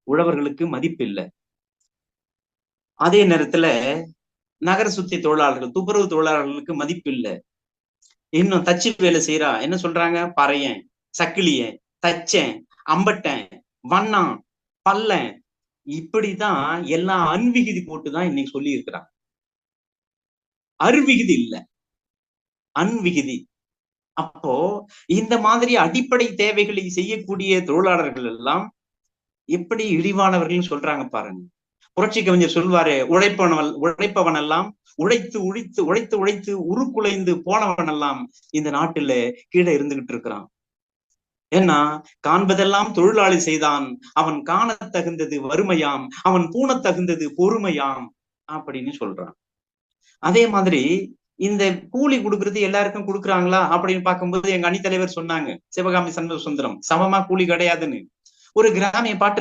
உழவர்களுக்கு மதிப்பு இல்லை. அதே நேரத்துல நகர சுத்தி தொழிலாளர்கள், துப்புரவு தொழிலாளர்களுக்கு மதிப்பு இல்லை. இன்னும் தச்சு வேலை செய்யறா என்ன சொல்றாங்க? பறையன், சக்கிலியன், தச்சன், அம்பட்டன், வண்ணான், பல்லன், இப்படிதான் எல்லாம் அன்விகுதி போட்டுதான் இன்னைக்கு சொல்லி இருக்கிறாங்க. அருவிகுதி இல்ல, அன்விகுதி. அப்போ இந்த மாதிரி அடிப்படை தேவைகளை செய்யக்கூடிய தொழிலாளர்கள் எல்லாம் எப்படி இழிவானவர்கள் சொல்றாங்க பாருங்க. புரட்சி கவிஞர் சொல்வாரு, உழைப்பவன் எல்லாம் உழைத்து உழைத்து உழைத்து உழைத்து உருக்குலைந்து போனவன் எல்லாம் இந்த நாட்டுல கீழே இருந்துகிட்டு இருக்கிறான். ஏன்னா காண்பதெல்லாம் தொழிலாளி செய்தான், அவன் காண தகுந்தது வறுமையாம், அவன் பூண தகுந்தது பொறுமையாம் அப்படின்னு சொல்றான். அதே மாதிரி இந்த கூலி கொடுக்கறது எல்லாருக்கும் கொடுக்குறாங்களா அப்படின்னு பார்க்கும்போது எங்க அணித்தலைவர் சொன்னாங்க, சிவகாமி சண்முக சுந்தரம், சமமா கூலி கிடையாதுன்னு. ஒரு கிராமிய பாட்டு